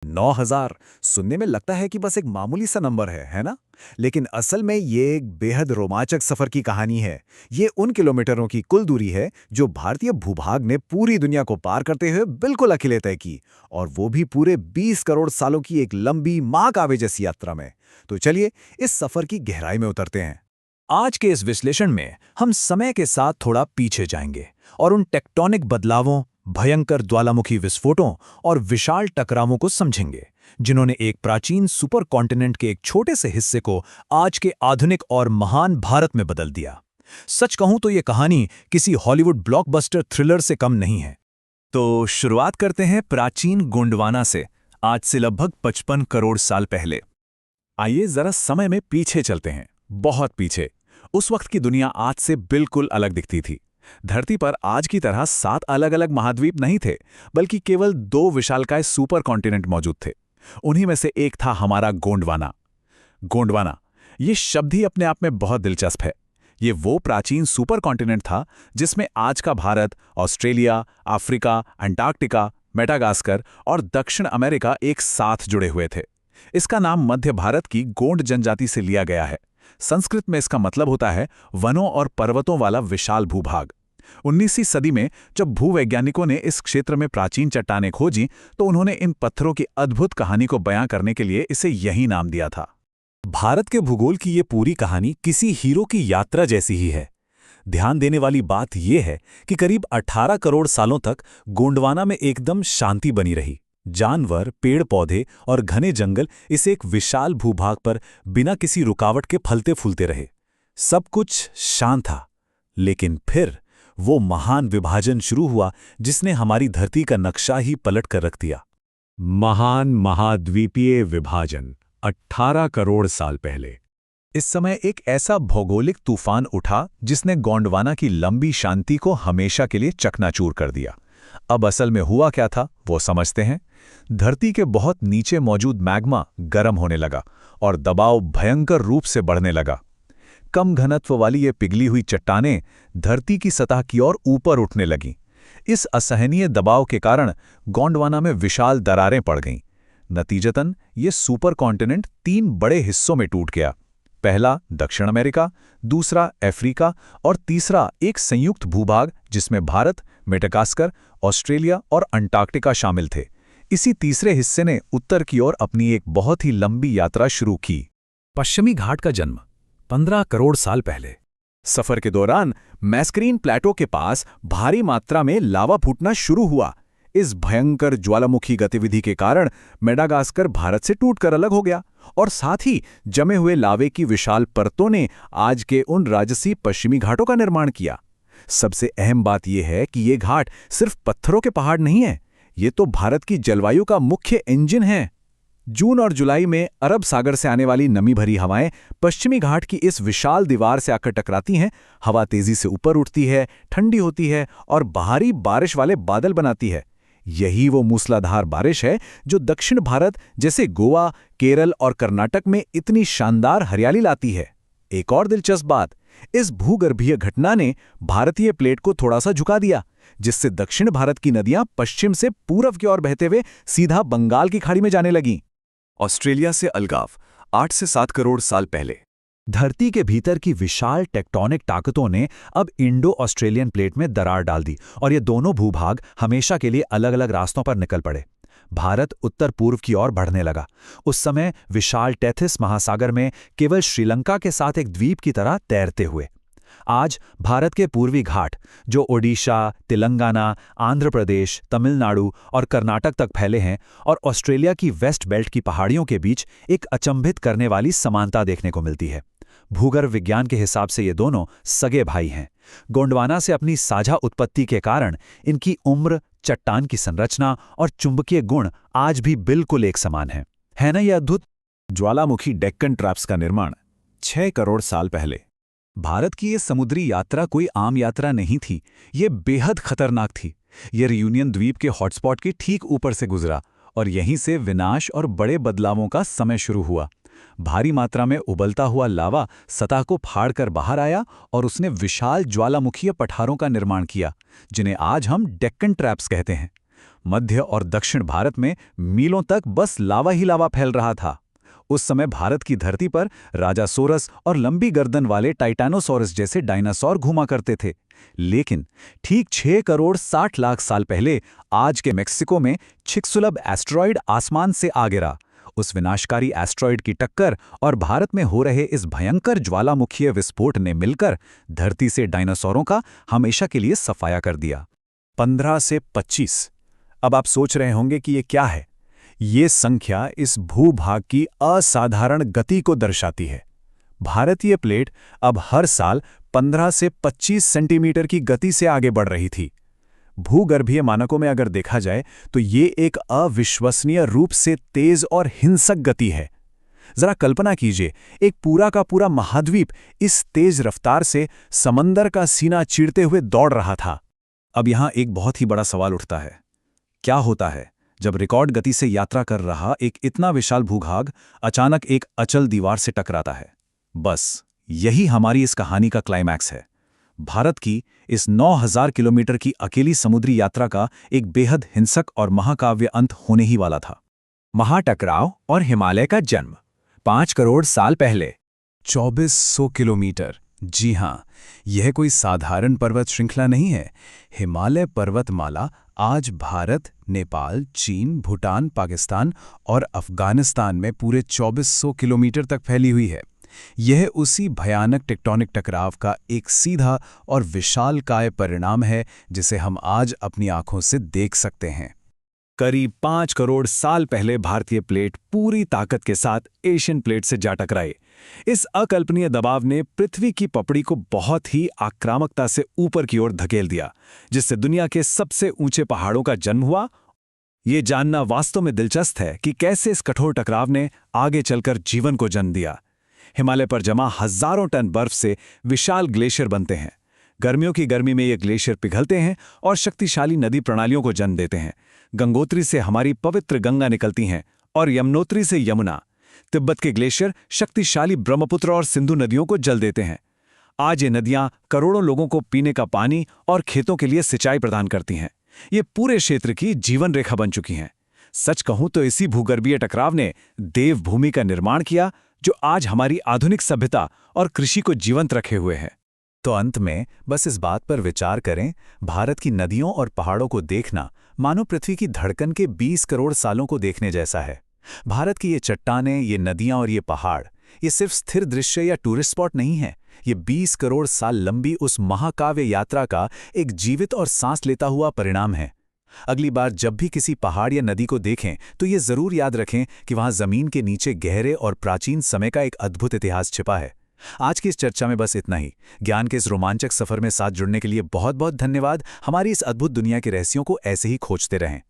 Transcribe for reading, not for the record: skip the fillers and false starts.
9000 सुनने में लगता है कि बस एक मामूली सा नंबर है ना? लेकिन असल में ये एक बेहद रोमांचक सफर की कहानी है। ये उन किलोमीटरों की कुल दूरी है जो भारतीय भूभाग ने पूरी दुनिया को पार करते हुए बिल्कुल अकेले तय की, और वो भी पूरे 20 करोड़ सालों की एक लंबी महाकाव्य जैसी यात्रा में। तो चलिए इस सफर की गहराई में उतरते हैं। आज के इस विश्लेषण में हम समय के साथ थोड़ा पीछे जाएंगे और उन टेक्टोनिक बदलावों, भयंकर ज्वालामुखी विस्फोटों और विशाल टकरावों को समझेंगे जिन्होंने एक प्राचीन सुपर कॉन्टिनेंट के एक छोटे से हिस्से को आज के आधुनिक और महान भारत में बदल दिया। सच कहूं तो ये कहानी किसी हॉलीवुड ब्लॉकबस्टर थ्रिलर से कम नहीं है। तो शुरुआत करते हैं प्राचीन गोंडवाना से, आज से लगभग 55 करोड़ साल पहले। आइए जरा समय में पीछे चलते हैं, बहुत पीछे। उस वक्त की दुनिया आज से बिल्कुल अलग दिखती थी। धरती पर आज की तरह 7 अलग अलग महाद्वीप नहीं थे, बल्कि केवल 2 विशालकाय सुपर कॉन्टिनेंट मौजूद थे। उन्हीं में से एक था हमारा गोंडवाना। गोंडवाना, ये शब्द ही अपने आप में बहुत दिलचस्प है। ये वो प्राचीन सुपर कॉन्टिनेंट था जिसमें आज का Bharat, Australia, Africa, Antarctica, Madagascar और दक्षिण अमेरिका एक साथ जुड़े हुए थे। इसका नाम मध्य भारत की गोंड जनजाति से लिया गया है। संस्कृत में इसका मतलब होता है वनों और पर्वतों वाला विशाल भूभाग। 19वीं सदी में जब भूवैज्ञानिकों ने इस क्षेत्र में प्राचीन चट्टानें खोजी, तो उन्होंने इन पत्थरों की अद्भुत कहानी को बयां करने के लिए इसे यही नाम दिया था। भारत के भूगोल की ये पूरी कहानी किसी हीरो की यात्रा जैसी ही है। ध्यान देने वाली बात यह है कि करीब 18 करोड़ सालों तक गोंडवाना में एकदम शांति बनी रही। जानवर, पेड़ पौधे और घने जंगल इस एक विशाल भूभाग पर बिना किसी रुकावट के फलते फूलते रहे। सब कुछ शांत था। लेकिन फिर वो महान विभाजन शुरू हुआ जिसने हमारी धरती का नक्शा ही पलट कर रख दिया। महान महाद्वीपीय विभाजन 18 करोड़ साल पहले। इस समय एक ऐसा भौगोलिक तूफान उठा जिसने गोंडवाना की लंबी शांति को हमेशा के लिए चकनाचूर कर दिया। अब असल में हुआ क्या था वो समझते हैं। धरती के बहुत नीचे मौजूद मैग्मा गर्म होने लगा और दबाव भयंकर रूप से बढ़ने लगा। कम घनत्व वाली ये पिघली हुई चट्टानें धरती की सतह की ओर ऊपर उठने लगीं। इस असहनीय दबाव के कारण गोंडवाना में विशाल दरारें पड़ गईं। नतीजतन ये सुपर कॉन्टिनेंट 3 बड़े हिस्सों में टूट गया। पहला दक्षिण अमेरिका, दूसरा अफ्रीका और तीसरा एक संयुक्त भूभाग जिसमें भारत, मेडागास्कर, ऑस्ट्रेलिया और अंटार्कटिका शामिल थे। इसी तीसरे हिस्से ने उत्तर की ओर अपनी एक बहुत ही लंबी यात्रा शुरू की। पश्चिमी घाट का जन्म 15 करोड़ साल पहले। सफर के दौरान मैस्करीन प्लेटो के पास भारी मात्रा में लावा फूटना शुरू हुआ। इस भयंकर ज्वालामुखी गतिविधि के कारण मेडागास्कर भारत से टूटकर अलग हो गया और साथ ही जमे हुए लावे की विशाल परतों ने आज के उन राजसी पश्चिमी घाटों का निर्माण किया। सबसे अहम बात यह है कि ये घाट सिर्फ पत्थरों के पहाड़ नहीं है, ये तो भारत की जलवायु का मुख्य इंजन है। जून और जुलाई में अरब सागर से आने वाली नमी भरी हवाएं पश्चिमी घाट की इस विशाल दीवार से आकर टकराती हैं। हवा तेजी से ऊपर उठती है, ठंडी होती है और बाहरी बारिश वाले बादल बनाती है। यही वो मूसलाधार बारिश है जो दक्षिण भारत जैसे गोवा, केरल और कर्नाटक में इतनी शानदार हरियाली लाती है। एक और दिलचस्प बात, इस भूगर्भीय घटना ने भारतीय प्लेट को थोड़ा सा झुका दिया, जिससे दक्षिण भारत की नदियां पश्चिम से पूरब की ओर बहते हुए सीधा बंगाल की खाड़ी में जाने लगीं। ऑस्ट्रेलिया से अलगाव 8 से 7 करोड़ साल पहले। धरती के भीतर की विशाल टेक्टोनिक ताकतों ने अब इंडो ऑस्ट्रेलियन प्लेट में दरार डाल दी और ये दोनों भूभाग हमेशा के लिए अलग अलग रास्तों पर निकल पड़े। भारत उत्तर पूर्व की ओर बढ़ने लगा। उस समय विशाल टेथिस महासागर में केवल श्रीलंका के साथ एक द्वीप की तरह तैरते हुए। आज भारत के पूर्वी घाट जो ओडिशा, तेलंगाना, आंध्र प्रदेश, तमिलनाडु और कर्नाटक तक फैले हैं और ऑस्ट्रेलिया की वेस्ट बेल्ट की पहाड़ियों के बीच एक अचंभित करने वाली समानता देखने को मिलती है। भूगर्भ विज्ञान के हिसाब से ये दोनों सगे भाई हैं। गोंडवाना से अपनी साझा उत्पत्ति के कारण इनकी उम्र, चट्टान की संरचना और चुंबकीय गुण आज भी बिल्कुल एक समान है। है ना ये अद्भुत? ज्वालामुखी डेक्कन ट्रैप्स का निर्माण 6 करोड़ साल पहले। भारत की ये समुद्री यात्रा कोई आम यात्रा नहीं थी, ये बेहद खतरनाक थी। ये रियूनियन द्वीप के हॉटस्पॉट के ठीक ऊपर से गुजरा और यहीं से विनाश और बड़े बदलावों का समय शुरू हुआ। भारी मात्रा में उबलता हुआ लावा सतह को फाड़कर बाहर आया और उसने विशाल ज्वालामुखीय पठारों का निर्माण किया, जिन्हें आज हम डेक्कन ट्रैप्स कहते हैं। मध्य और दक्षिण भारत में मीलों तक बस लावा ही लावा फैल रहा था। उस समय भारत की धरती पर राजासोरस और लंबी गर्दन वाले टाइटानोसॉरस जैसे डायनासोर घूमा करते थे। लेकिन ठीक 6 करोड़ 60 लाख साल पहले आज के मेक्सिको में चिक्सुलब एस्टेरॉयड आसमान से आ गिरा। उस विनाशकारी एस्टेरॉयड की टक्कर और भारत में हो रहे इस भयंकर ज्वालामुखीय विस्फोट ने मिलकर धरती से डायनासोरों का हमेशा के लिए सफाया कर दिया। 15 से 25। अब आप सोच रहे होंगे कि ये क्या है। ये संख्या इस भूभाग की असाधारण गति को दर्शाती है। भारतीय प्लेट अब हर साल 15 से 25 सेंटीमीटर की गति से आगे बढ़ रही थी। भूगर्भीय मानकों में अगर देखा जाए तो ये एक अविश्वसनीय रूप से तेज और हिंसक गति है। जरा कल्पना कीजिए, एक पूरा का पूरा महाद्वीप इस तेज रफ्तार से समंदर का सीना चीरते हुए दौड़ रहा था। अब यहां एक बहुत ही बड़ा सवाल उठता है, क्या होता है जब रिकॉर्ड गति से यात्रा कर रहा एक इतना विशाल भूभाग अचानक एक अचल दीवार से टकराता है? बस यही हमारी इस कहानी का क्लाइमैक्स है। भारत की इस 9000 किलोमीटर की अकेली समुद्री यात्रा का एक बेहद हिंसक और महाकाव्य अंत होने ही वाला था। महाटकराव और हिमालय का जन्म 5 करोड़ साल पहले। 2400 किलोमीटर, जी हाँ, यह कोई साधारण पर्वत श्रृंखला नहीं है। हिमालय पर्वतमाला आज भारत, नेपाल, चीन, भूटान, पाकिस्तान और अफगानिस्तान में पूरे 2400 किलोमीटर तक फैली हुई है। यह उसी भयानक टेक्टोनिक टकराव का एक सीधा और विशालकाय परिणाम है जिसे हम आज अपनी आंखों से देख सकते हैं। करीब 5 करोड़ साल पहले भारतीय प्लेट पूरी ताकत के साथ एशियन प्लेट से जा टकराई। इस अकल्पनीय दबाव ने पृथ्वी की पपड़ी को बहुत ही आक्रामकता से ऊपर की ओर धकेल दिया, जिससे दुनिया के सबसे ऊंचे पहाड़ों का जन्म हुआ। ये जानना वास्तव में दिलचस्प है कि कैसे इस कठोर टकराव ने आगे चलकर जीवन को जन्म दिया। हिमालय पर जमा हजारों टन बर्फ से विशाल ग्लेशियर बनते हैं। गर्मियों की गर्मी में ये ग्लेशियर पिघलते हैं और शक्तिशाली नदी प्रणालियों को जन्म देते हैं। गंगोत्री से हमारी पवित्र गंगा निकलती हैं और यमुनोत्री से यमुना। तिब्बत के ग्लेशियर शक्तिशाली ब्रह्मपुत्र और सिंधु नदियों को जल देते हैं। आज ये नदियां करोड़ों लोगों को पीने का पानी और खेतों के लिए सिंचाई प्रदान करती हैं। ये पूरे क्षेत्र की जीवन रेखा बन चुकी हैं। सच कहूं तो इसी भूगर्भीय टकराव ने देवभूमि का निर्माण किया, जो आज हमारी आधुनिक सभ्यता और कृषि को जीवंत रखे हुए है। तो अंत में बस इस बात पर विचार करें, भारत की नदियों और पहाड़ों को देखना मानो पृथ्वी की धड़कन के 20 करोड़ सालों को देखने जैसा है। भारत की ये चट्टानें, ये नदियां और ये पहाड़, ये सिर्फ स्थिर दृश्य या टूरिस्ट स्पॉट नहीं है। ये 20 करोड़ साल लंबी उस महाकाव्य यात्रा का एक जीवित और सांस लेता हुआ परिणाम है। अगली बार जब भी किसी पहाड़ या नदी को देखें तो ये जरूर याद रखें कि वहां जमीन के नीचे गहरे और प्राचीन समय का एक अद्भुत इतिहास छिपा है। आज की इस चर्चा में बस इतना ही। ज्ञान के इस रोमांचक सफर में साथ जुड़ने के लिए बहुत बहुत धन्यवाद। हमारी इस अद्भुत दुनिया के रहस्यों को ऐसे ही खोजते रहें।